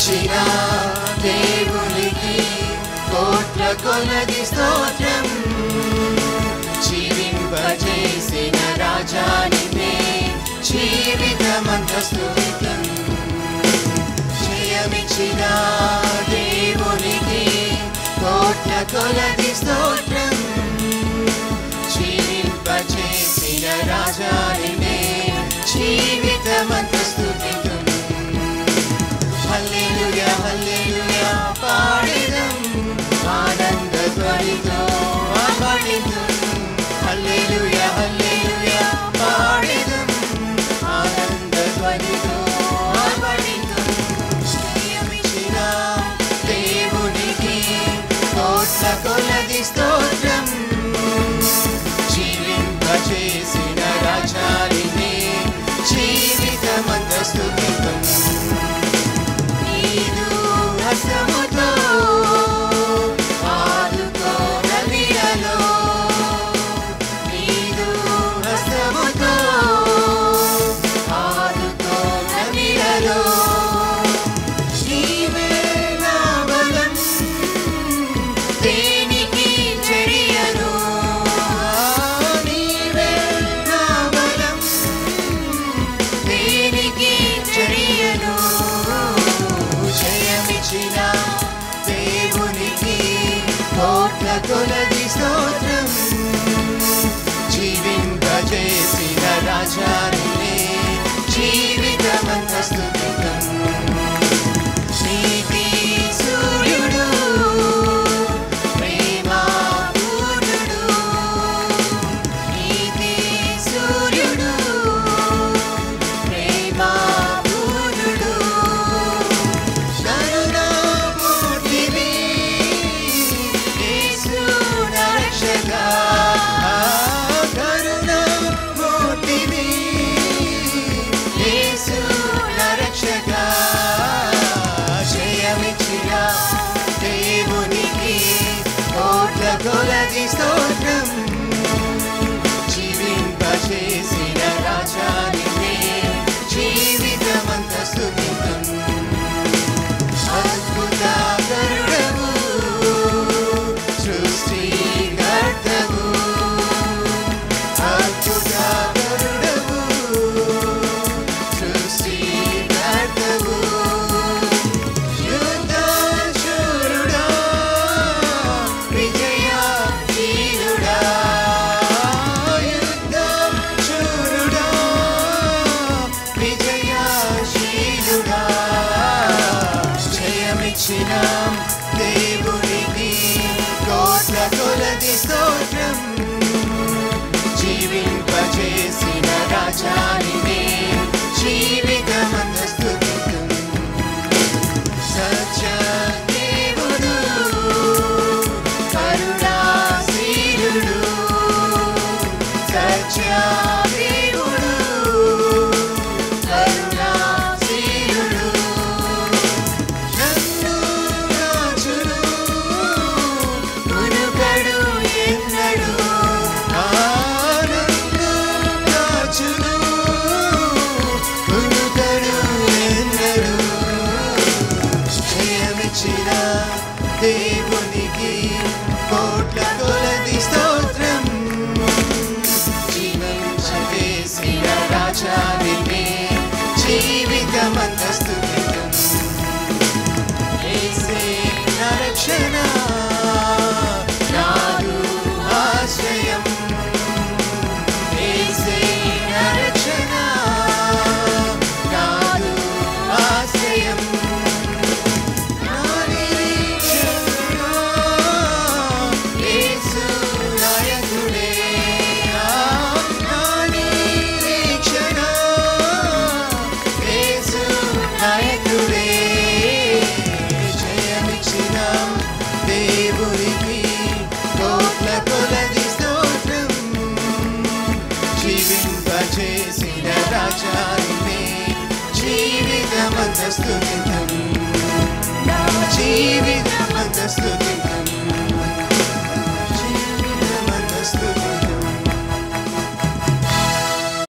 జయమిచ్చిన దేవునికి కోట్ల కొలది స్తోత్రం. జీవింపజేసిన రాజానినే జీవితమంత స్తుతితం. జయమిచ్చిన దేవునికి కోట్ల కొలది స్తోత్రం. జీవింపజేసిన రాజానినే జీవితమంత స్తుతితం. హల్లెలూయా హల్లెలూయా పాడెదం ఆనంద ధ్వనితో ఆహ్వానిద్దాం. హల్లెలూయా హల్లెలూయా పాడెదం ఆనంద ధ్వనితో ఆహ్వానిద్దాం. జయమిచ్చిన దేవునికి కోట్ల కొలది స్తోత్రం. జీవింపజేసిన రాజానినే జీవితమంత స్తుతితం. నీదు హస్తముతో ఆదుకో నదిలలో, నీదు హస్తముతో ఆదుకో నదిలలో. నీవే నా బలం, దేనికి చెరియను. నీవే నా బలం, దేనికి చెరియను. జయమిచ్చిన దేవునికి కోట్ల కొలది స్తోత్రం. జీవింపజేసిన రాజానినే జీవితమంత స్తుతితం. నీతి సూర్యుడు ప్రేమ పూర్ణుడు, నీతి సూర్యుడు ప్రేమ పూర్ణుడు. కరుణామూర్తివి యేసు నా రక్షకా. కరుణామూర్తివి యేసు నా రక్షకా. జయమిచ్చిన దేవునికి కోట్ల కొలది స్తోత్రం. జీవింపజేసిన రాజానినే జీవితమంత స్తుతితం. అద్భుతకరుడవు సృష్టికర్తవు, అద్భుతకరుడవు సృష్టికర్తవు. యుద్ధశూరుడా విజయశీలుడా, యుద్ధశూరుడా విజయశీలుడా. జయమిచ్చిన దేవునికి కోట్ల కొలది స్తోత్రం. జీవింపజేసిన రాజానినే జీవితమంత స్తుతితం. సత్యదేవుడు కరుణాశీలుడు, సత్యదేవుడు కరుణాశీలుడు. నన్ను రాజును మునుకడు ఎన్నడు. నన్ను రాజును మునుకడు ఎన్నడు. జయమిచ్చిన దేవునికి కోట్ల కొలది స్తోత్రం. జీవింపజేసిన రాజానినే జీవితమంత స్తుతితం. యేసే నా రక్షణ, నాదు ఆశ్రయం. యేసే నా రక్షణ, నాదు ఆశ్రయం. నా నిరీక్షణ యేసు నాయకుడే. నా నిరీక్షణ యేసు నాయకుడే. జయమిచ్చిన దేవునికి కోట్ల కొలది స్తోత్రం. జీవింపజేసిన రాజానినే జీవితమంత స్తుతితం. జీవితమంత స్తుతితం.